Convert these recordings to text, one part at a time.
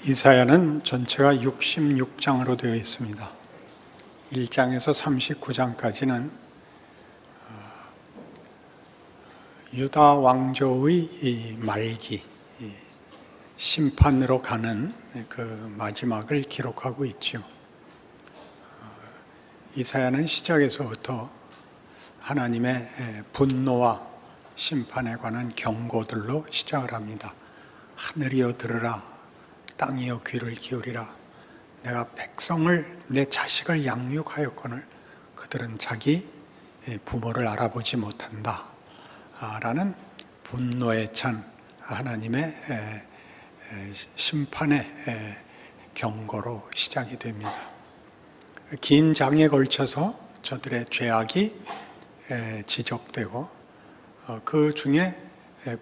이사야는 전체가 66장으로 되어 있습니다. 1장에서 39장까지는 유다 왕조의 말기, 심판으로 가는 그 마지막을 기록하고 있죠. 이사야는 시작에서부터 하나님의 분노와 심판에 관한 경고들로 시작을 합니다. 하늘이여 들으라, 땅이여 귀를 기울이라. 내가 백성을, 내 자식을 양육하였거늘 그들은 자기 부모를 알아보지 못한다 라는 분노에 찬 하나님의 심판의 경고로 시작이 됩니다. 긴 장에 걸쳐서 저들의 죄악이 지적되고 그 중에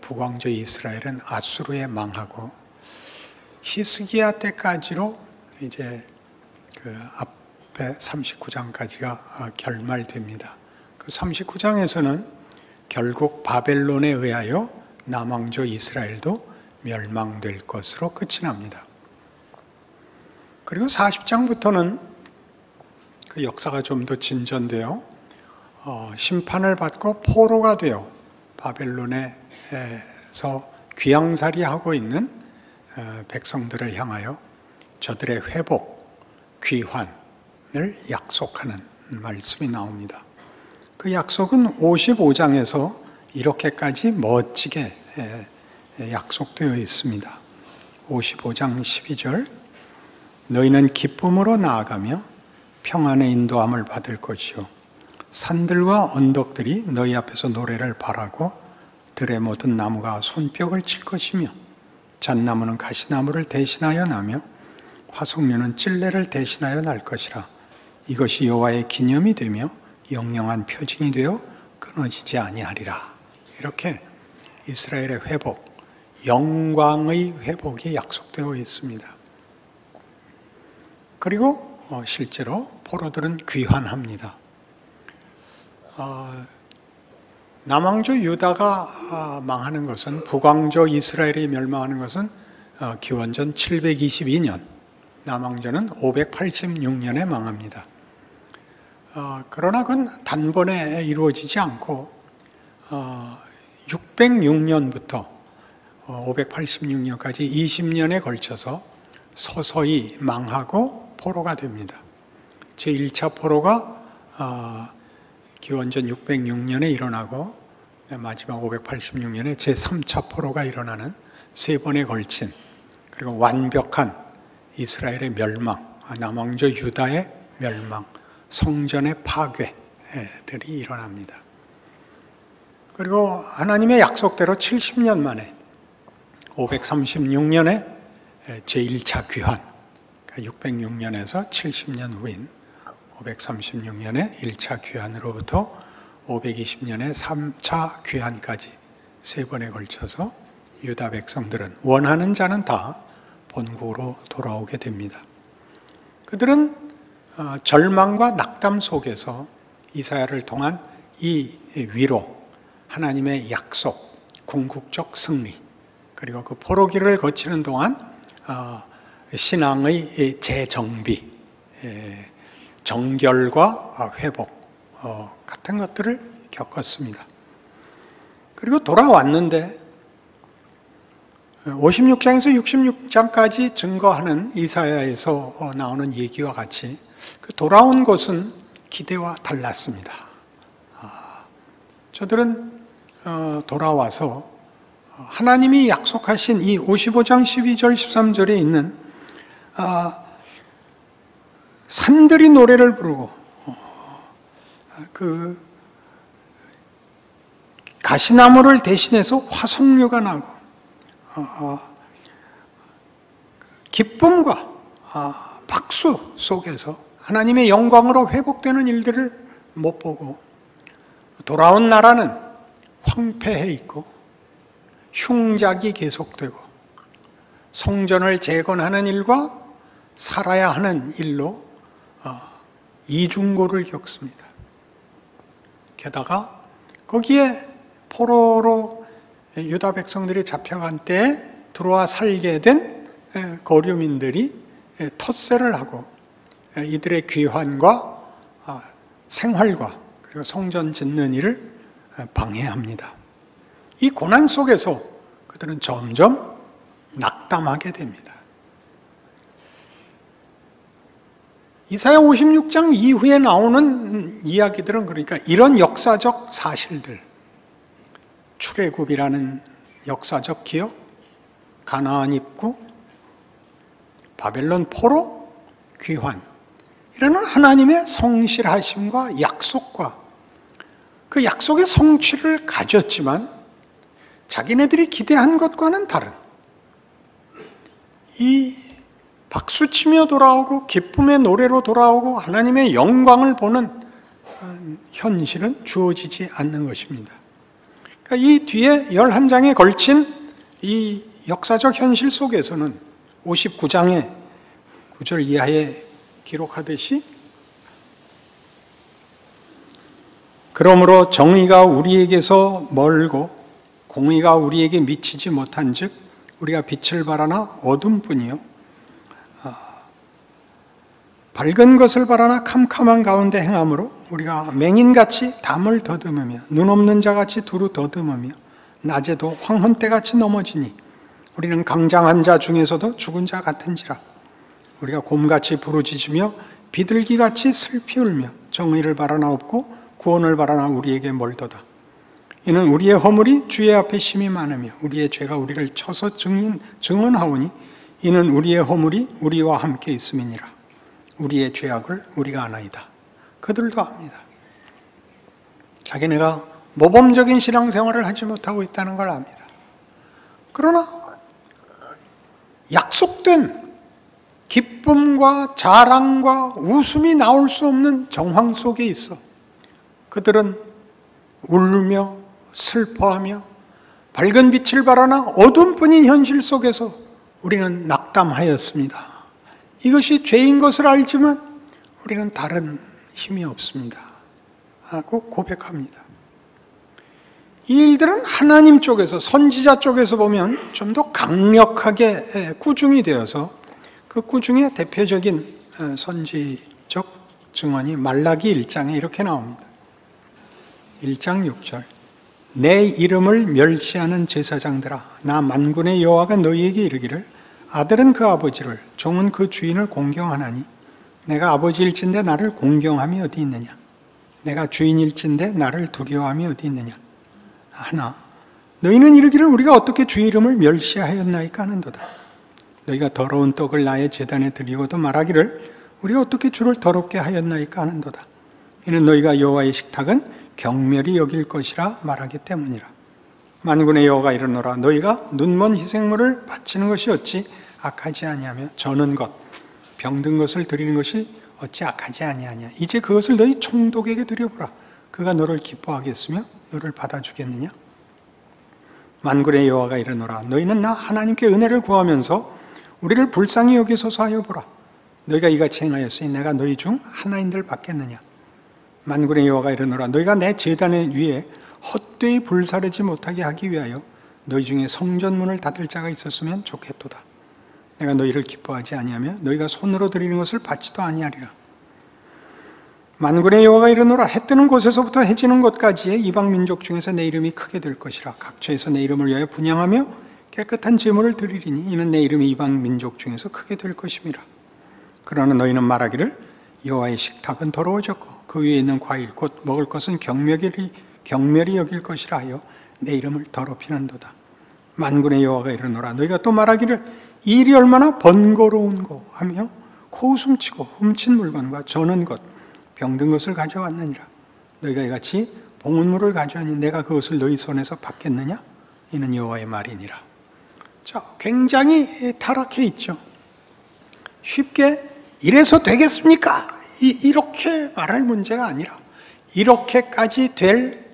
북왕조 이스라엘은 아수르에 망하고 히스기야 때까지로 이제 그 앞에 39장까지가 결말됩니다. 그 39장에서는 결국 바벨론에 의하여 남왕조 이스라엘도 멸망될 것으로 끝이 납니다. 그리고 40장부터는 그 역사가 좀 더 진전되어 심판을 받고 포로가 되어 바벨론에서 귀양살이하고 있는 백성들을 향하여 저들의 회복, 귀환을 약속하는 말씀이 나옵니다. 그 약속은 55장에서 이렇게까지 멋지게 약속되어 있습니다. 55장 12절, 너희는 기쁨으로 나아가며 평안의 인도함을 받을 것이요 산들과 언덕들이 너희 앞에서 노래를 바라고 들의 모든 나무가 손뼉을 칠 것이며 잣나무는 가시나무를 대신하여 나며 화석류는 찔레를 대신하여 날 것이라. 이것이 여호와의 기념이 되며 영영한 표징이 되어 끊어지지 아니하리라. 이렇게 이스라엘의 회복, 영광의 회복이 약속되어 있습니다. 그리고 실제로 포로들은 귀환합니다. 남왕조 유다가 망하는 것은, 북왕조 이스라엘이 멸망하는 것은 기원전 722년, 남왕조는 586년에 망합니다. 그러나 그건 단번에 이루어지지 않고 606년부터 586년까지 20년에 걸쳐서 서서히 망하고 포로가 됩니다. 제1차 포로가 기원전 606년에 일어나고 마지막 586년에 제3차 포로가 일어나는 세 번에 걸친, 그리고 완벽한 이스라엘의 멸망, 남왕조 유다의 멸망, 성전의 파괴들이 일어납니다. 그리고 하나님의 약속대로 70년 만에 536년에 제1차 귀환, 606년에서 70년 후인 536년에 1차 귀환으로부터 520년에 3차 귀환까지 세 번에 걸쳐서 유다 백성들은, 원하는 자는 다 본국으로 돌아오게 됩니다. 그들은 절망과 낙담 속에서 이사야를 통한 이 위로, 하나님의 약속, 궁극적 승리, 그리고 그 포로기를 거치는 동안 신앙의 재정비, 정결과 회복 같은 것들을 겪었습니다. 그리고 돌아왔는데 56장에서 66장까지 증거하는 이사야에서 나오는 얘기와 같이 그 돌아온 것은 기대와 달랐습니다. 저들은 돌아와서 하나님이 약속하신 이 55장 12절 13절에 있는 산들이 노래를 부르고 그 가시나무를 대신해서 화석류가 나고 기쁨과 박수 속에서 하나님의 영광으로 회복되는 일들을 못 보고 돌아온 나라는 황폐해 있고 흉작이 계속되고 성전을 재건하는 일과 살아야 하는 일로 이중고를 겪습니다. 게다가 거기에 포로로 유다 백성들이 잡혀간 때에 들어와 살게 된 거류민들이 텃세를 하고 이들의 귀환과 생활과 그리고 성전 짓는 일을 방해합니다. 이 고난 속에서 그들은 점점 낙담하게 됩니다. 이사야 56장 이후에 나오는 이야기들은 그러니까 이런 역사적 사실들, 출애굽이라는 역사적 기억, 가나안 입국, 바벨론 포로, 귀환, 이런 하나님의 성실하심과 약속과 그 약속의 성취를 가졌지만 자기네들이 기대한 것과는 다른, 이 박수치며 돌아오고 기쁨의 노래로 돌아오고 하나님의 영광을 보는 현실은 주어지지 않는 것입니다. 그러니까 이 뒤에 11장에 걸친 이 역사적 현실 속에서는 59장의 9절 이하에 기록하듯이, 그러므로 정의가 우리에게서 멀고 공의가 우리에게 미치지 못한 즉 우리가 빛을 바라나 어둠뿐이요 밝은 것을 바라나 캄캄한 가운데 행함으로 우리가 맹인같이 담을 더듬으며 눈 없는 자같이 두루 더듬으며 낮에도 황혼때같이 넘어지니 우리는 강장한 자 중에서도 죽은 자 같은지라. 우리가 곰같이 부르짖으며 비둘기같이 슬피 울며 정의를 바라나 없고 구원을 바라나 우리에게 멀도다. 이는 우리의 허물이 주의 앞에 심히 많으며 우리의 죄가 우리를 쳐서 증언하오니 이는 우리의 허물이 우리와 함께 있음이니라. 우리의 죄악을 우리가 아나이다. 그들도 압니다. 자기네가 모범적인 신앙생활을 하지 못하고 있다는 걸 압니다. 그러나 약속된 기쁨과 자랑과 웃음이 나올 수 없는 정황 속에 있어 그들은 울며 슬퍼하며 밝은 빛을 바라나 어둠뿐인 현실 속에서 우리는 낙담하였습니다. 이것이 죄인 것을 알지만 우리는 다른 힘이 없습니다 하고 고백합니다. 이 일들은 하나님 쪽에서, 선지자 쪽에서 보면 좀 더 강력하게 꾸중이 되어서 그 꾸중의 대표적인 선지적 증언이 말라기 1장에 이렇게 나옵니다. 1장 6절 내 이름을 멸시하는 제사장들아 나 만군의 여호와가 너희에게 이르기를 아들은 그 아버지를 종은 그 주인을 공경하나니 내가 아버지일진데 나를 공경함이 어디 있느냐 내가 주인일진데 나를 두려워함이 어디 있느냐 하나 너희는 이르기를 우리가 어떻게 주의 이름을 멸시하였나이까 하는도다. 너희가 더러운 떡을 나의 제단에 드리고도 말하기를 우리가 어떻게 주를 더럽게 하였나이까 하는도다. 이는 너희가 여호와의 식탁은 경멸히 여길 것이라 말하기 때문이라. 만군의 여호와가 이르노라 너희가 눈먼 희생물을 바치는 것이 어찌 악하지 아니하며 저는 것 병든 것을 드리는 것이 어찌 악하지 아니하냐. 이제 그것을 너희 총독에게 드려보라. 그가 너를 기뻐하겠으며 너를 받아주겠느냐. 만군의 여호와가 이르노라 너희는 나 하나님께 은혜를 구하면서 우리를 불쌍히 여기소서 하여 보라. 너희가 이같이 행하였으니 내가 너희 중 하나인들 받겠느냐. 만군의 여호와가 이르노라 너희가 내 제단 위에 헛되이 불사르지 못하게 하기 위하여 너희 중에 성전문을 닫을 자가 있었으면 좋겠도다. 내가 너희를 기뻐하지 아니하며 너희가 손으로 드리는 것을 받지도 아니하리라. 만군의 여호와가 이르노라 해 뜨는 곳에서부터 해 지는 곳까지의 이방 민족 중에서 내 이름이 크게 될 것이라. 각처에서 내 이름을 위하여 분향하며 깨끗한 제물을 드리리니 이는 내 이름이 이방 민족 중에서 크게 될 것임이라. 그러나 너희는 말하기를 여호와의 식탁은 더러워졌고 그 위에 있는 과일 곧 먹을 것은 경멸이 여길 것이라 하여 내 이름을 더럽히는도다. 만군의 여호와가 이르노라 너희가 또 말하기를 이 일이 얼마나 번거로운고 하며 코웃음치고 훔친 물건과 저는 것 병든 것을 가져왔느니라. 너희가 이같이 봉헌물을 가져오니 내가 그것을 너희 손에서 받겠느냐. 이는 여호와의 말이니라. 자, 굉장히 타락해 있죠. 쉽게 이래서 되겠습니까? 이렇게 말할 문제가 아니라 이렇게까지 될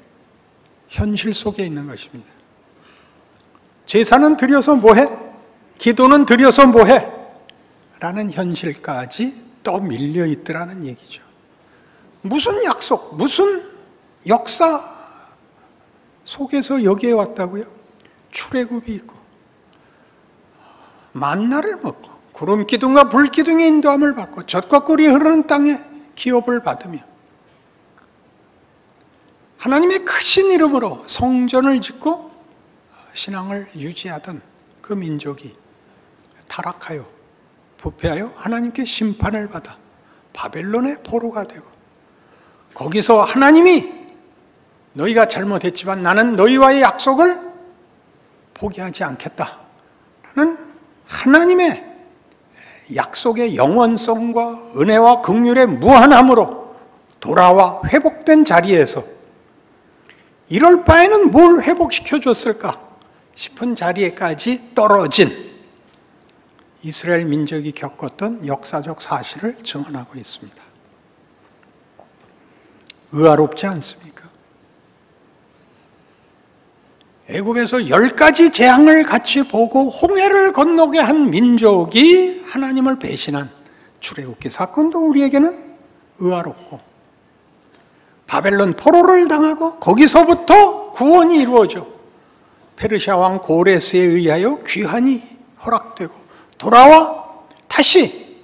현실 속에 있는 것입니다. 제사는 드려서 뭐해? 기도는 드려서 뭐해? 라는 현실까지 떠밀려 있더라는 얘기죠. 무슨 약속, 무슨 역사 속에서 여기에 왔다고요? 출애굽이 있고 만나를 먹고 구름 기둥과 불 기둥의 인도함을 받고 젖과 꿀이 흐르는 땅에 기업을 받으며 하나님의 크신 이름으로 성전을 짓고 신앙을 유지하던 그 민족이 타락하여 부패하여 하나님께 심판을 받아 바벨론의 포로가 되고, 거기서 하나님이 너희가 잘못했지만 나는 너희와의 약속을 포기하지 않겠다 라는 하나님의 약속의 영원성과 은혜와 긍휼의 무한함으로 돌아와 회복된 자리에서 이럴 바에는 뭘 회복시켜 줬을까 싶은 자리에까지 떨어진 이스라엘 민족이 겪었던 역사적 사실을 증언하고 있습니다. 의아롭지 않습니까? 애굽에서 10가지 재앙을 같이 보고 홍해를 건너게 한 민족이 하나님을 배신한 출애굽기 사건도 우리에게는 의아롭고, 바벨론 포로를 당하고 거기서부터 구원이 이루어져 페르시아 왕 고레스에 의하여 귀환이 허락되고 돌아와 다시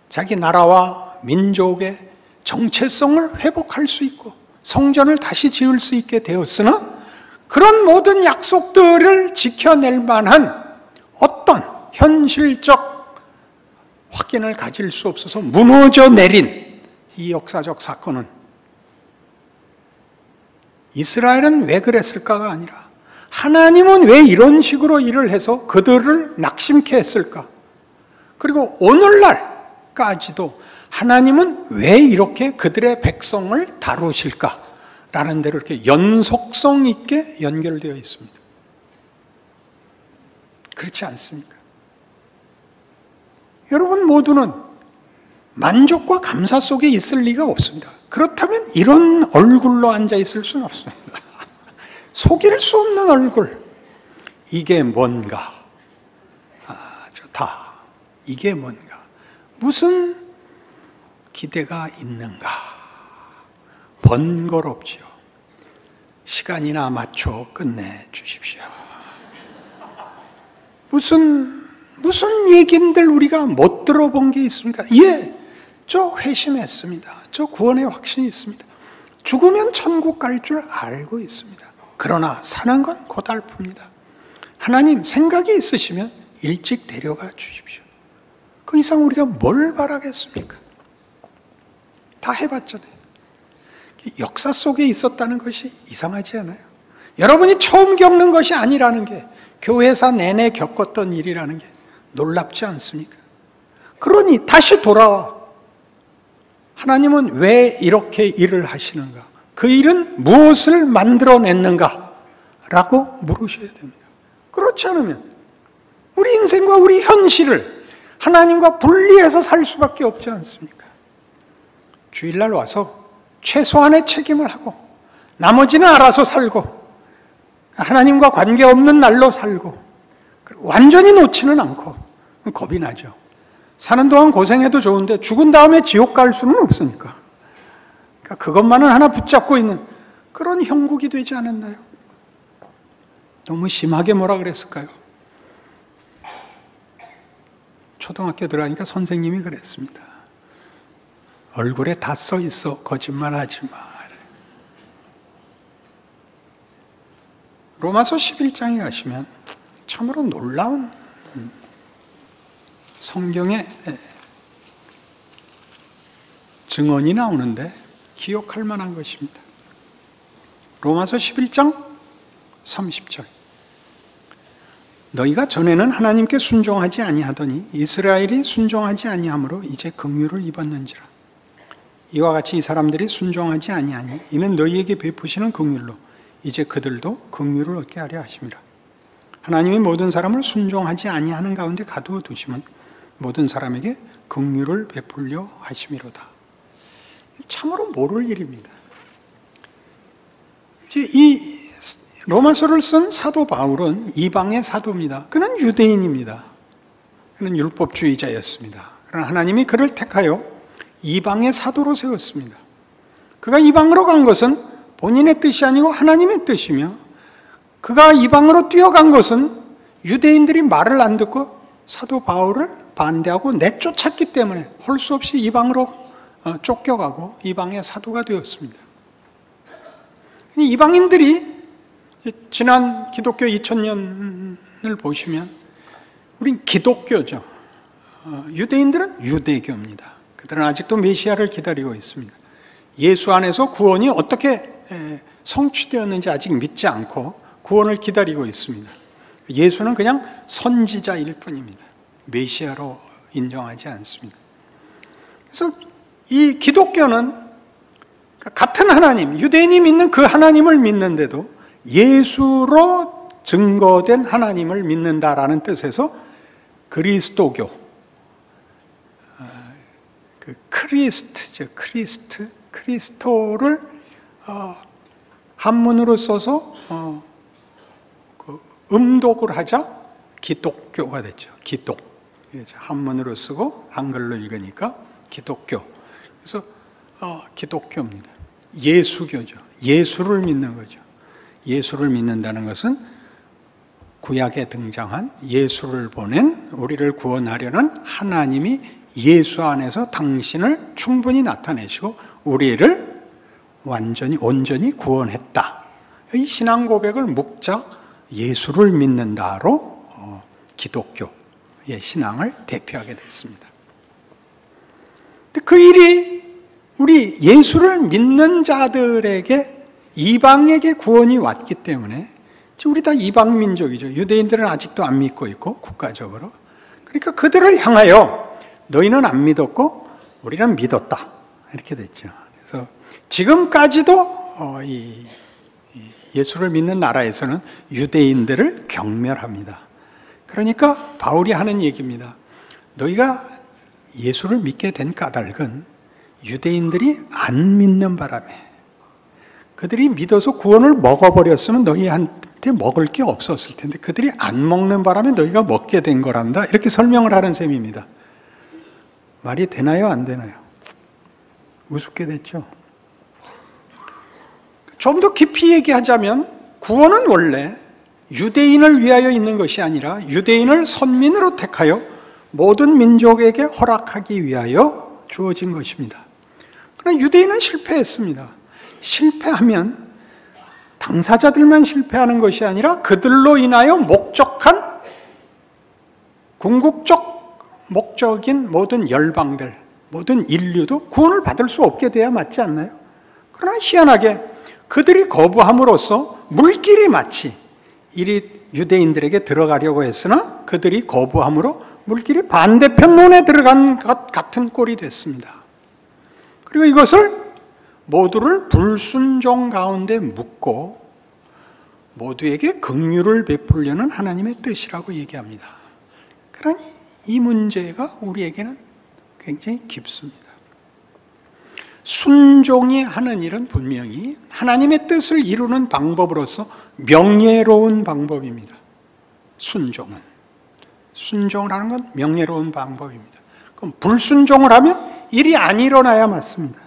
자기 나라와 민족의 정체성을 회복할 수 있고 성전을 다시 지을 수 있게 되었으나, 그런 모든 약속들을 지켜낼 만한 어떤 현실적 확인을 가질 수 없어서 무너져 내린 이 역사적 사건은 이스라엘은 왜 그랬을까가 아니라 하나님은 왜 이런 식으로 일을 해서 그들을 낙심케 했을까? 그리고 오늘날까지도 하나님은 왜 이렇게 그들의 백성을 다루실까? 라는 대로 이렇게 연속성 있게 연결되어 있습니다. 그렇지 않습니까? 여러분 모두는 만족과 감사 속에 있을 리가 없습니다. 그렇다면 이런 얼굴로 앉아 있을 수는 없습니다. 속일 수 없는 얼굴. 이게 뭔가? 좋다. 이게 뭔가? 무슨 기대가 있는가? 번거롭지요. 시간이나 맞춰 끝내 주십시오. 무슨 얘기인들 우리가 못 들어본 게 있습니까? 예, 저 회심했습니다. 저 구원의 확신이 있습니다. 죽으면 천국 갈 줄 알고 있습니다. 그러나 사는 건 고달픕니다. 하나님 생각이 있으시면 일찍 데려가 주십시오. 그 이상 우리가 뭘 바라겠습니까? 다 해봤잖아요. 역사 속에 있었다는 것이 이상하지 않아요? 여러분이 처음 겪는 것이 아니라는 게, 교회사 내내 겪었던 일이라는 게 놀랍지 않습니까? 그러니 다시 돌아와. 하나님은 왜 이렇게 일을 하시는가? 그 일은 무엇을 만들어냈는가? 라고 물으셔야 됩니다. 그렇지 않으면 우리 인생과 우리 현실을 하나님과 분리해서 살 수밖에 없지 않습니까? 주일날 와서 최소한의 책임을 하고 나머지는 알아서 살고 하나님과 관계없는 날로 살고 완전히 놓지는 않고, 겁이 나죠. 사는 동안 고생해도 좋은데 죽은 다음에 지옥 갈 수는 없으니까. 그러니까 그것만은 하나 붙잡고 있는 그런 형국이 되지 않았나요? 너무 심하게 뭐라 그랬을까요? 초등학교 들어가니까 선생님이 그랬습니다. 얼굴에 다 써 있어. 거짓말하지 마. 로마서 11장에 가시면 참으로 놀라운 성경의 증언이 나오는데 기억할 만한 것입니다. 로마서 11장 30절. 너희가 전에는 하나님께 순종하지 아니하더니 이스라엘이 순종하지 아니하므로 이제 긍휼을 입었는지라. 이와 같이 이 사람들이 순종하지 아니하니 이는 너희에게 베푸시는 긍휼로 이제 그들도 긍휼을 얻게 하려 하심이라. 하나님이 모든 사람을 순종하지 아니하는 가운데 가두어 두심은 모든 사람에게 긍휼을 베풀려 하심이로다. 참으로 모를 일입니다. 이제 이 로마서를 쓴 사도 바울은 이방의 사도입니다. 그는 유대인입니다. 그는 율법주의자였습니다. 그러나 하나님이 그를 택하여 이방의 사도로 세웠습니다. 그가 이방으로 간 것은 본인의 뜻이 아니고 하나님의 뜻이며, 그가 이방으로 뛰어간 것은 유대인들이 말을 안 듣고 사도 바울을 반대하고 내쫓았기 때문에 할 수 없이 이방으로 쫓겨가고 이방의 사도가 되었습니다. 이방인들이 지난 기독교 2000년을 보시면 우린 기독교죠. 유대인들은 유대교입니다. 그들은 아직도 메시아를 기다리고 있습니다. 예수 안에서 구원이 어떻게 성취되었는지 아직 믿지 않고 구원을 기다리고 있습니다. 예수는 그냥 선지자일 뿐입니다. 메시아로 인정하지 않습니다. 그래서 이 기독교는 같은 하나님, 유대인이 믿는 그 하나님을 믿는데도 예수로 증거된 하나님을 믿는다라는 뜻에서 그리스도교, 그 크리스트죠, 크리스토를 한문으로 써서 음독을 하자 기독교가 됐죠. 기독, 한문으로 쓰고 한글로 읽으니까 기독교. 그래서 기독교입니다. 예수교죠. 예수를 믿는 거죠. 예수를 믿는다는 것은 구약에 등장한 예수를 보낸 우리를 구원하려는 하나님이 예수 안에서 당신을 충분히 나타내시고 우리를 온전히 구원했다. 이 신앙 고백을 묵자 예수를 믿는다로 기독교의 신앙을 대표하게 됐습니다. 그 일이 우리 예수를 믿는 자들에게 이방에게 구원이 왔기 때문에 우리 다 이방 민족이죠. 유대인들은 아직도 안 믿고 있고 국가적으로. 그러니까 그들을 향하여 너희는 안 믿었고 우리는 믿었다. 이렇게 됐죠. 그래서 지금까지도 이 예수를 믿는 나라에서는 유대인들을 경멸합니다. 그러니까 바울이 하는 얘기입니다. 너희가 예수를 믿게 된 까닭은 유대인들이 안 믿는 바람에 그들이 믿어서 구원을 먹어버렸으면 너희한테 먹을 게 없었을 텐데 그들이 안 먹는 바람에 너희가 먹게 된 거란다. 이렇게 설명을 하는 셈입니다. 말이 되나요? 안 되나요? 우습게 됐죠. 좀 더 깊이 얘기하자면 구원은 원래 유대인을 위하여 있는 것이 아니라 유대인을 선민으로 택하여 모든 민족에게 허락하기 위하여 주어진 것입니다. 그러나 유대인은 실패했습니다. 실패하면 당사자들만 실패하는 것이 아니라 그들로 인하여 목적한 궁극적 목적인 모든 열방들, 모든 인류도 구원을 받을 수 없게 돼야 맞지 않나요? 그러나 희한하게 그들이 거부함으로써 물길이 마치 이리 유대인들에게 들어가려고 했으나 그들이 거부함으로 물길이 반대편론에 들어간 것 같은 꼴이 됐습니다. 그리고 이것을 모두를 불순종 가운데 묶고 모두에게 긍휼을 베풀려는 하나님의 뜻이라고 얘기합니다. 그러니 이 문제가 우리에게는 굉장히 깊습니다. 순종이 하는 일은 분명히 하나님의 뜻을 이루는 방법으로서 명예로운 방법입니다. 순종을 하는 건 명예로운 방법입니다. 그럼 불순종을 하면 일이 안 일어나야 맞습니다.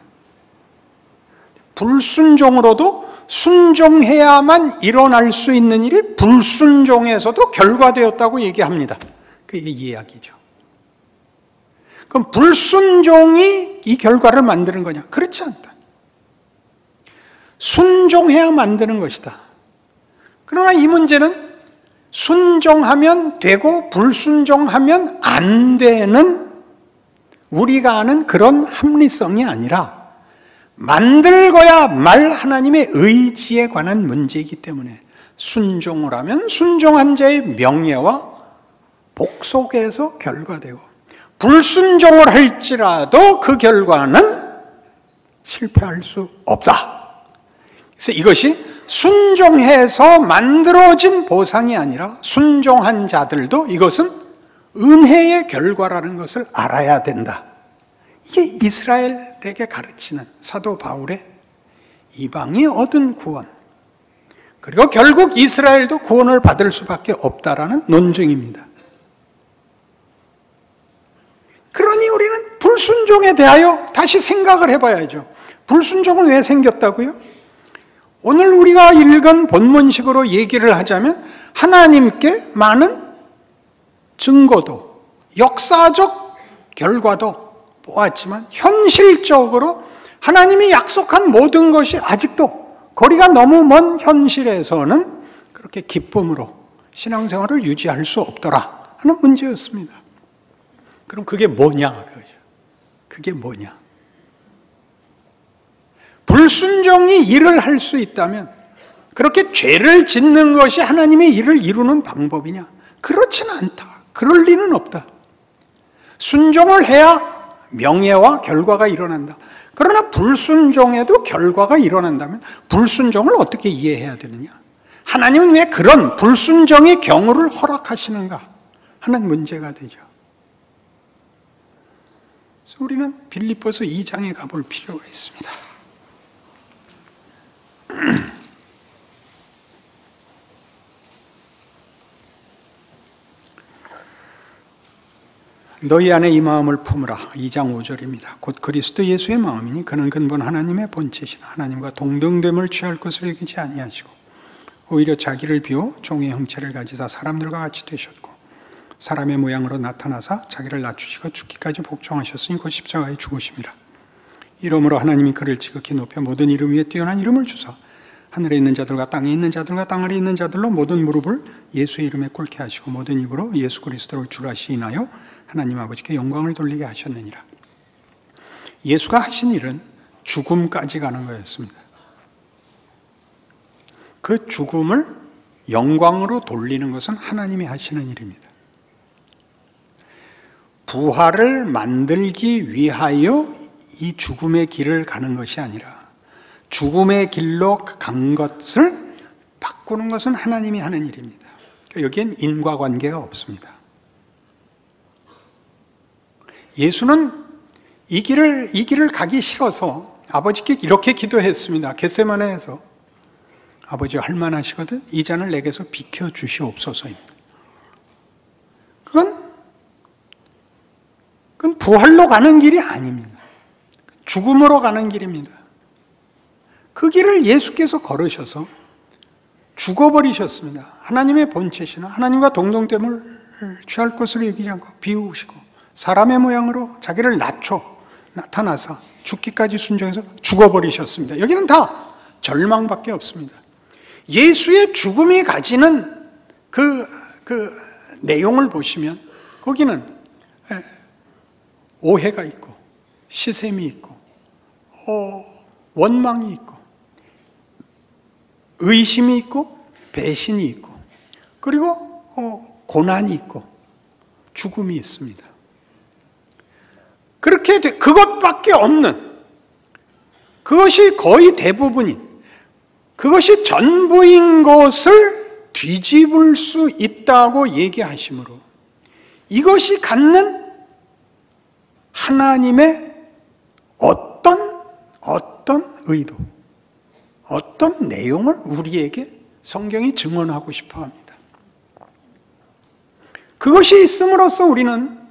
불순종으로도 순종해야만 일어날 수 있는 일이 불순종에서도 결과되었다고 얘기합니다. 그게 이야기죠. 그럼 불순종이 이 결과를 만드는 거냐? 그렇지 않다. 순종해야 만드는 것이다. 그러나 이 문제는 순종하면 되고 불순종하면 안 되는 우리가 아는 그런 합리성이 아니라 만들고야 말 하나님의 의지에 관한 문제이기 때문에 순종을 하면 순종한 자의 명예와 복속에서 결과되고 불순종을 할지라도 그 결과는 실패할 수 없다. 그래서 이것이 순종해서 만들어진 보상이 아니라 순종한 자들도 이것은 은혜의 결과라는 것을 알아야 된다. 이게 이스라엘에게 가르치는 사도 바울의 이방이 얻은 구원, 그리고 결국 이스라엘도 구원을 받을 수밖에 없다라는 논증입니다. 그러니 우리는 불순종에 대하여 다시 생각을 해봐야죠. 불순종은 왜 생겼다고요? 오늘 우리가 읽은 본문식으로 얘기를 하자면 하나님께 많은 증거도 역사적 결과도 보았지만 현실적으로 하나님이 약속한 모든 것이 아직도 거리가 너무 먼 현실에서는 그렇게 기쁨으로 신앙생활을 유지할 수 없더라 하는 문제였습니다. 그럼 그게 뭐냐? 그게 뭐냐? 불순종이 일을 할 수 있다면 그렇게 죄를 짓는 것이 하나님의 일을 이루는 방법이냐? 그렇지는 않다. 그럴 리는 없다. 순종을 해야 명예와 결과가 일어난다. 그러나 불순종에도 결과가 일어난다면 불순종을 어떻게 이해해야 되느냐? 하나님은 왜 그런 불순종의 경우를 허락하시는가 하는 문제가 되죠. 그래서 우리는 빌립보서 2장에 가볼 필요가 있습니다. 너희 안에 이 마음을 품으라. 2장 5절입니다. 곧 그리스도 예수의 마음이니 그는 근본 하나님의 본체시나 하나님과 동등됨을 취할 것을 여기지 아니하시고 오히려 자기를 비워 종의 형체를 가지사 사람들과 같이 되셨고 사람의 모양으로 나타나사 자기를 낮추시고 죽기까지 복종하셨으니 곧 십자가에 죽으심이라. 이러므로 하나님이 그를 지극히 높여 모든 이름 위에 뛰어난 이름을 주사 하늘에 있는 자들과 땅에 있는 자들과 땅 아래에 있는 자들로 모든 무릎을 예수의 이름에 꿇게 하시고 모든 입으로 예수 그리스도를 주라 시인하여 하나님 아버지께 영광을 돌리게 하셨느니라. 예수가 하신 일은 죽음까지 가는 거였습니다. 그 죽음을 영광으로 돌리는 것은 하나님이 하시는 일입니다. 부활을 만들기 위하여 이 죽음의 길을 가는 것이 아니라 죽음의 길로 간 것을 바꾸는 것은 하나님이 하는 일입니다. 여기엔 인과관계가 없습니다. 예수는 이 길을 가기 싫어서 아버지께 이렇게 기도했습니다. 겟세마네에서 아버지 할만하시거든 이 잔을 내게서 비켜주시옵소서입니다. 그건 부활로 가는 길이 아닙니다. 죽음으로 가는 길입니다. 그 길을 예수께서 걸으셔서 죽어버리셨습니다. 하나님의 본체시나 하나님과 동등됨을 취할 것으로 여기지 않고 비우시고 사람의 모양으로 자기를 낮춰 나타나사 죽기까지 순종해서 죽어버리셨습니다. 여기는 다 절망밖에 없습니다. 예수의 죽음이 가지는 그 내용을 보시면 거기는 오해가 있고 시샘이 있고 원망이 있고 의심이 있고 배신이 있고 그리고 고난이 있고 죽음이 있습니다. 그렇게 그것밖에 없는, 그것이 거의 대부분인, 그것이 전부인 것을 뒤집을 수 있다고 얘기하시므로 이것이 갖는 하나님의 어떤 의도, 어떤 내용을 우리에게 성경이 증언하고 싶어 합니다. 그것이 있음으로써 우리는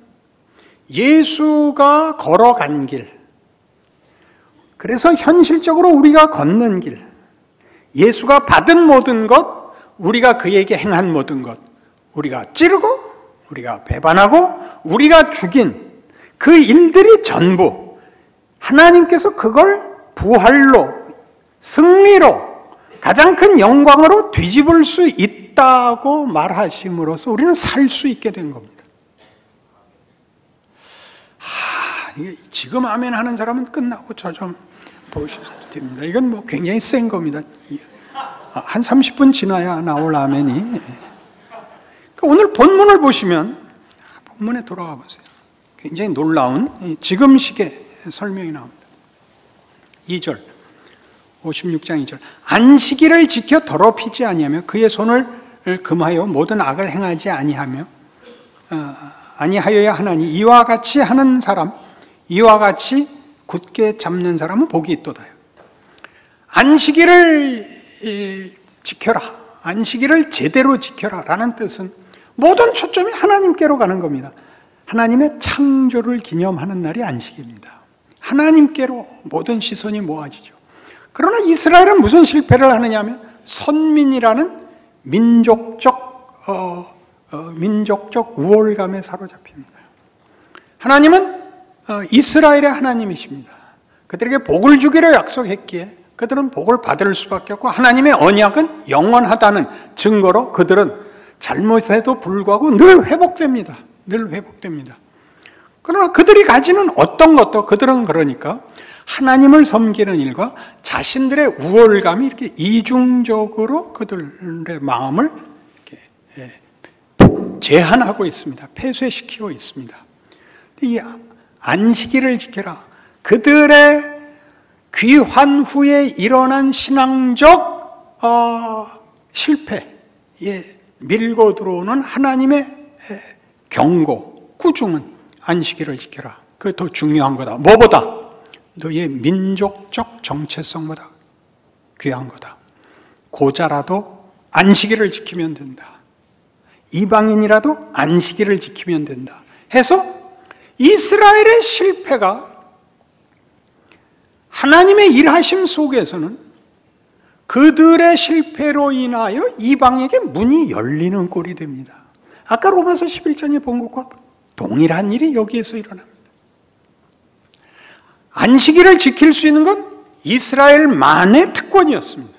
예수가 걸어간 길, 그래서 현실적으로 우리가 걷는 길, 예수가 받은 모든 것, 우리가 그에게 행한 모든 것, 우리가 찌르고, 우리가 배반하고, 우리가 죽인 그 일들이 전부 하나님께서 그걸 부활로, 승리로, 가장 큰 영광으로 뒤집을 수 있다고 말하심으로써 우리는 살 수 있게 된 겁니다. 지금 아멘 하는 사람은 끝나고 저 좀 보셔도 됩니다. 이건 뭐 굉장히 센 겁니다. 한 30분 지나야 나올 아멘이. 오늘 본문을 보시면, 본문에 돌아가 보세요. 굉장히 놀라운 지금 시계 설명이 나옵니다. 2절, 56장 2절. 안식일을 지켜 더럽히지 아니하며 그의 손을 금하여 모든 악을 행하지 아니하여야 하나니 이와 같이 하는 사람, 이와 같이 굳게 잡는 사람은 복이 있도다요. 안식일을 지켜라, 안식일을 제대로 지켜라 라는 뜻은 모든 초점이 하나님께로 가는 겁니다. 하나님의 창조를 기념하는 날이 안식입니다. 하나님께로 모든 시선이 모아지죠. 그러나 이스라엘은 무슨 실패를 하느냐 하면 선민이라는 민족적 우월감에 사로잡힙니다. 하나님은 이스라엘의 하나님이십니다. 그들에게 복을 주기로 약속했기에 그들은 복을 받을 수밖에 없고, 하나님의 언약은 영원하다는 증거로 그들은 잘못에도 불구하고 늘 회복됩니다. 늘 회복됩니다. 그러나 그들이 가지는 어떤 것도, 그들은 그러니까 하나님을 섬기는 일과 자신들의 우월감이 이렇게 이중적으로 그들의 마음을 이렇게 제한하고 있습니다. 폐쇄시키고 있습니다. 이 안식일을 지켜라, 그들의 귀환 후에 일어난 신앙적 실패에 밀고 들어오는 하나님의 경고, 꾸중은 안식일을 지켜라, 그게 더 중요한 거다. 뭐보다? 너의 민족적 정체성보다 귀한 거다. 고자라도 안식일을 지키면 된다. 이방인이라도 안식일을 지키면 된다 해서 이스라엘의 실패가 하나님의 일하심 속에서는 그들의 실패로 인하여 이방에게 문이 열리는 꼴이 됩니다. 아까 로마서 11장에 본 것과 동일한 일이 여기에서 일어납니다. 안식일을 지킬 수 있는 건 이스라엘만의 특권이었습니다.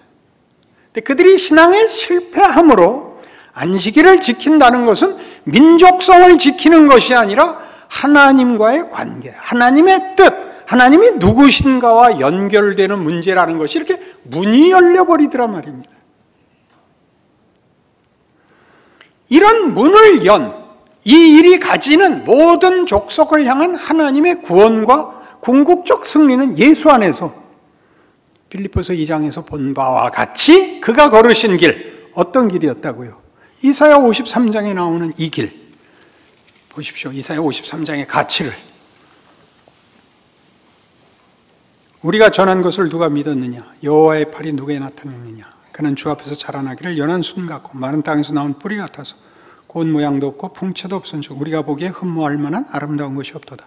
근데 그들이 신앙에 실패함으로 안식일을 지킨다는 것은 민족성을 지키는 것이 아니라 하나님과의 관계, 하나님의 뜻, 하나님이 누구신가와 연결되는 문제라는 것이 이렇게 문이 열려버리더란 말입니다. 이런 문을 연 이 일이 가지는 모든 족속을 향한 하나님의 구원과 궁극적 승리는 예수 안에서 빌립보서 2장에서 본 바와 같이 그가 걸으신 길, 어떤 길이었다고요? 이사야 53장에 나오는 이 길 보십시오. 이사야 53장의 가치를. 우리가 전한 것을 누가 믿었느냐? 여호와의 팔이 누구에 나타났느냐? 그는 주 앞에서 자라나기를 연한 순 같고 마른 땅에서 나온 뿌리 같아서 고운 모양도 없고 풍채도 없은즉 우리가 보기에 흠모할 만한 아름다운 것이 없도다.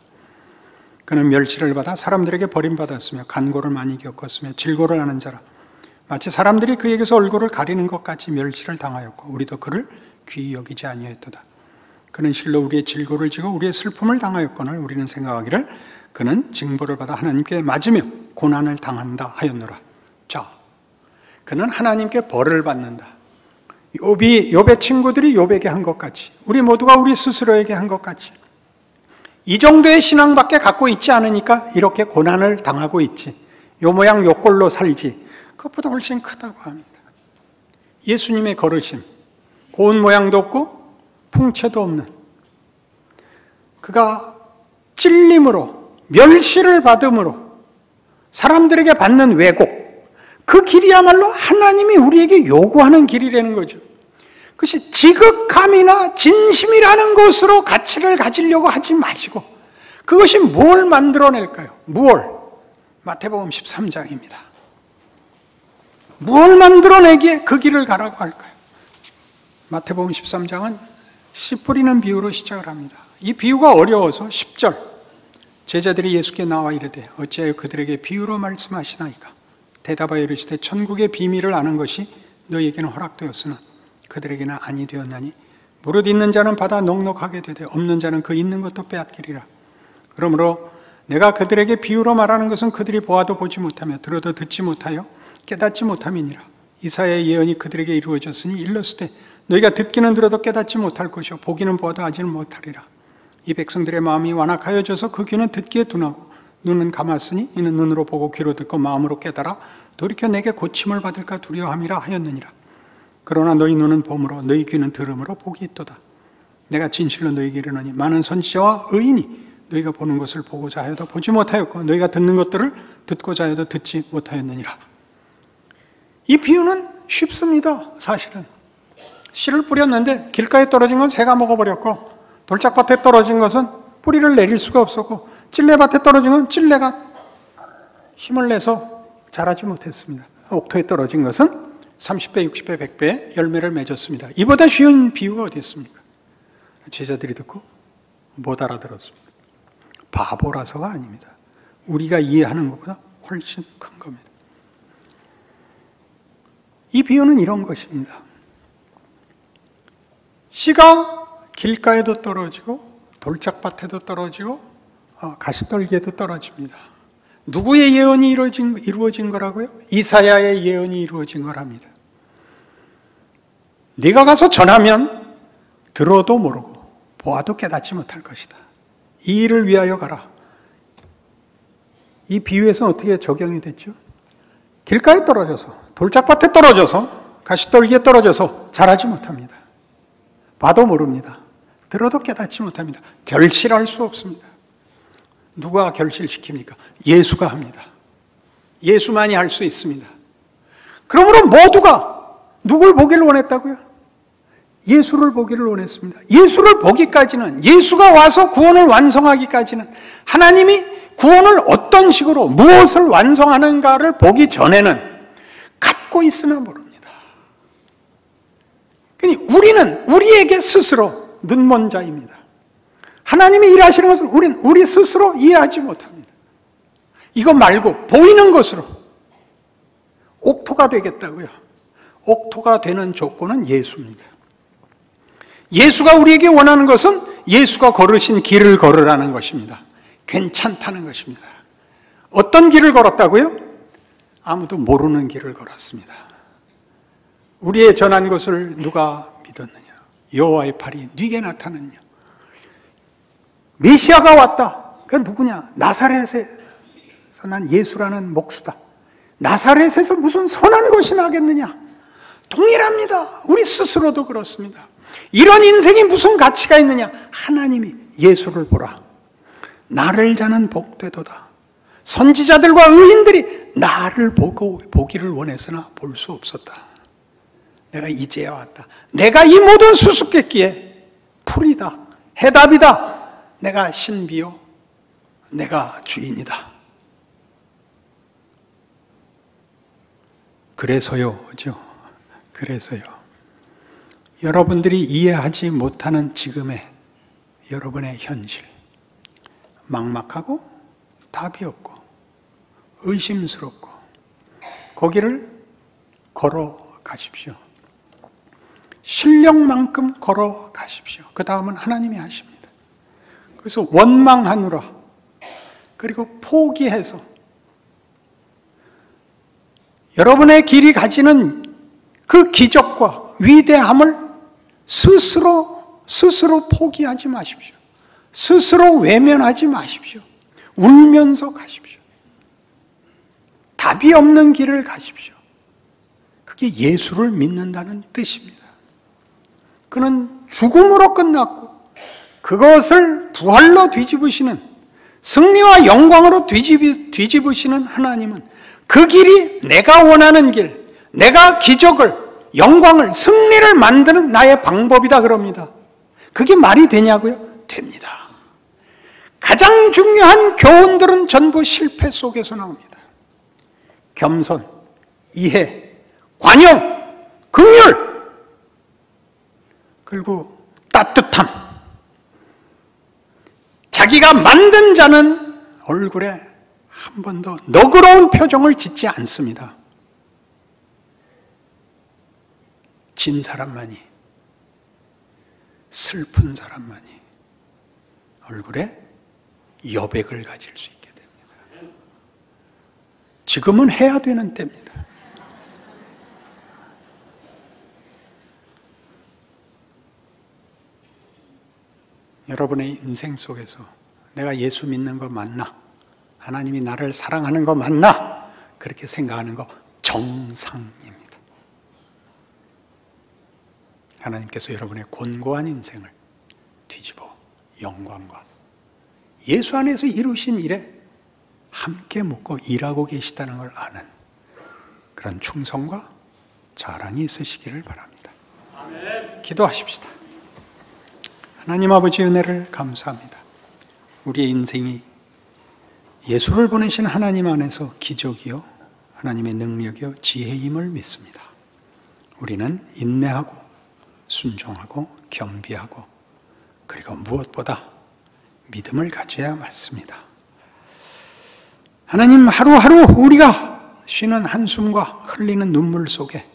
그는 멸시를 받아 사람들에게 버림받았으며 간고를 많이 겪었으며 질고를 하는 자라. 마치 사람들이 그에게서 얼굴을 가리는 것 같이 멸시를 당하였고 우리도 그를 귀히 여기지 아니하였도다. 그는 실로 우리의 질고를 지고 우리의 슬픔을 당하였거늘 우리는 생각하기를 그는 징벌을 받아 하나님께 맞으며 고난을 당한다 하였노라. 자, 그는 하나님께 벌을 받는다. 욥의 친구들이 욥에게 한 것 같이, 우리 모두가 우리 스스로에게 한 것 같이 이 정도의 신앙밖에 갖고 있지 않으니까 이렇게 고난을 당하고 있지. 요 모양 요 꼴로 살지. 그것보다 훨씬 크다고 합니다. 예수님의 걸으심, 고운 모양도 없고 풍채도 없는, 그가 찔림으로 멸시를 받음으로 사람들에게 받는 왜곡, 그 길이야말로 하나님이 우리에게 요구하는 길이라는 거죠. 그것이 지극함이나 진심이라는 것으로 가치를 가지려고 하지 마시고 그것이 뭘 만들어낼까요? 무엇? 마태복음 13장입니다. 무엇 만들어내기에 그 길을 가라고 할까요? 마태복음 13장은 씨 뿌리는 비유로 시작을 합니다. 이 비유가 어려워서 10절 제자들이 예수께 나와 이르되 어찌하여 그들에게 비유로 말씀하시나이까? 대답하여 이르시되 천국의 비밀을 아는 것이 너희에게는 허락되었으나 그들에게는 아니 되었나니 무릇 있는 자는 받아 넉넉하게 되되 없는 자는 그 있는 것도 빼앗기리라. 그러므로 내가 그들에게 비유로 말하는 것은 그들이 보아도 보지 못하며 들어도 듣지 못하여 깨닫지 못함이니라. 이사야의 예언이 그들에게 이루어졌으니 일렀으되 너희가 듣기는 들어도 깨닫지 못할 것이요 보기는 보아도 알지는 못하리라. 이 백성들의 마음이 완악하여져서 그 귀는 듣기에 둔하고 눈은 감았으니 이는 눈으로 보고 귀로 듣고 마음으로 깨달아 돌이켜 내게 고침을 받을까 두려워함이라 하였느니라. 그러나 너희 눈은 봄으로 너희 귀는 들음으로 복이 있도다. 내가 진실로 너희에게 이르노니 많은 선지자와 의인이 너희가 보는 것을 보고자 하여도 보지 못하였고 너희가 듣는 것들을 듣고자 하여도 듣지 못하였느니라. 이 비유는 쉽습니다. 사실은 씨를 뿌렸는데 길가에 떨어진 건 새가 먹어버렸고 돌짝밭에 떨어진 것은 뿌리를 내릴 수가 없었고 찔레밭에 떨어진 건 찔레가 힘을 내서 자라지 못했습니다. 옥토에 떨어진 것은 30배, 60배, 100배 열매를 맺었습니다. 이보다 쉬운 비유가 어디 있습니까? 제자들이 듣고 못 알아들었습니다. 바보라서가 아닙니다. 우리가 이해하는 것보다 훨씬 큰 겁니다. 이 비유는 이런 것입니다. 씨가 길가에도 떨어지고 돌짝밭에도 떨어지고 가시떨기에도 떨어집니다. 누구의 예언이 이루어진 거라고요? 이사야의 예언이 이루어진 거랍니다. 네가 가서 전하면 들어도 모르고 보아도 깨닫지 못할 것이다. 이 일을 위하여 가라. 이 비유에서는 어떻게 적용이 됐죠? 길가에 떨어져서, 돌짝밭에 떨어져서, 가시떨기에 떨어져서 자라지 못합니다. 봐도 모릅니다. 들어도 깨닫지 못합니다. 결실할 수 없습니다. 누가 결실시킵니까? 예수가 합니다. 예수만이 할 수 있습니다. 그러므로 모두가 누굴 보기를 원했다고요? 예수를 보기를 원했습니다. 예수를 보기까지는, 예수가 와서 구원을 완성하기까지는, 하나님이 구원을 어떤 식으로 무엇을 완성하는가를 보기 전에는 갖고 있으나 모릅니다. 그러니 우리는 우리에게 스스로 눈먼 자입니다. 하나님이 일하시는 것을 우리는 우리 스스로 이해하지 못합니다. 이거 말고 보이는 것으로 옥토가 되겠다고요. 옥토가 되는 조건은 예수입니다. 예수가 우리에게 원하는 것은 예수가 걸으신 길을 걸으라는 것입니다. 괜찮다는 것입니다. 어떤 길을 걸었다고요? 아무도 모르는 길을 걸었습니다. 우리의 전한 것을 누가 믿었느냐? 여호와의 팔이 네게 나타났냐? 메시아가 왔다. 그건 누구냐? 나사렛에서 난 예수라는 목수다. 나사렛에서 무슨 선한 것이 나겠느냐? 동일합니다. 우리 스스로도 그렇습니다. 이런 인생이 무슨 가치가 있느냐? 하나님이 예수를 보라. 나를 자는 복되도다. 선지자들과 의인들이 나를 보기를 원했으나 볼 수 없었다. 내가 이제야 왔다. 내가 이 모든 수수께끼의 풀이다. 해답이다. 내가 신비요. 내가 주인이다. 그래서요. 여러분들이 이해하지 못하는 지금의 여러분의 현실, 막막하고 답이 없고 의심스럽고 거기를 걸어가십시오. 실력만큼 걸어가십시오. 그 다음은 하나님이 하십니다. 그래서 원망하느라, 그리고 포기해서 여러분의 길이 가지는 그 기적과 위대함을 스스로 포기하지 마십시오. 스스로 외면하지 마십시오. 울면서 가십시오. 답이 없는 길을 가십시오. 그게 예수를 믿는다는 뜻입니다. 그는 죽음으로 끝났고 그것을 부활로 뒤집으시는, 승리와 영광으로 뒤집으시는 하나님은 그 길이 내가 원하는 길, 내가 기적을, 영광을, 승리를 만드는 나의 방법이다 그럽니다. 그게 말이 되냐고요? 됩니다. 가장 중요한 교훈들은 전부 실패 속에서 나옵니다. 겸손, 이해, 관용, 긍휼, 그리고 따뜻함. 자기가 만든 자는 얼굴에 한 번도 너그러운 표정을 짓지 않습니다. 진 사람만이, 슬픈 사람만이 얼굴에 여백을 가질 수 있게 됩니다. 지금은 해야 되는 때입니다. 여러분의 인생 속에서 내가 예수 믿는 거 맞나? 하나님이 나를 사랑하는 거 맞나? 그렇게 생각하는 거 정상입니다. 하나님께서 여러분의 곤고한 인생을 뒤집어 영광과 예수 안에서 이루신 일에 함께 묻고 일하고 계시다는 걸 아는 그런 충성과 자랑이 있으시기를 바랍니다. 아멘. 기도하십시다. 하나님 아버지 은혜를 감사합니다. 우리의 인생이 예수를 보내신 하나님 안에서 기적이요, 하나님의 능력이요, 지혜임을 믿습니다. 우리는 인내하고 순종하고 겸비하고 그리고 무엇보다 믿음을 가져야 맞습니다. 하나님, 하루하루 우리가 쉬는 한숨과 흘리는 눈물 속에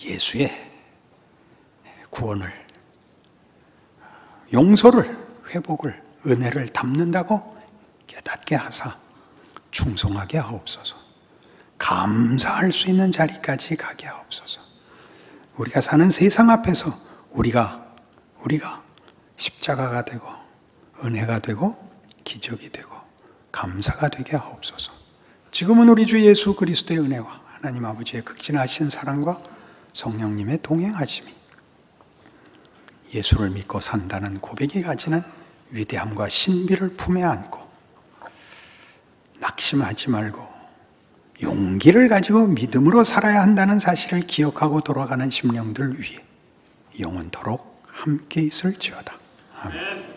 예수의 구원을, 용서를, 회복을, 은혜를 담는다고 깨닫게 하사 충성하게 하옵소서. 감사할 수 있는 자리까지 가게 하옵소서. 우리가 사는 세상 앞에서 우리가 십자가가 되고 은혜가 되고 기적이 되고 감사가 되게 하옵소서. 지금은 우리 주 예수 그리스도의 은혜와 하나님 아버지의 극진하신 사랑과 성령님의 동행하심이 예수를 믿고 산다는 고백이 가지는 위대함과 신비를 품에 안고 낙심하지 말고 용기를 가지고 믿음으로 살아야 한다는 사실을 기억하고 돌아가는 심령들 위해 영원토록 함께 있을지어다. 아멘.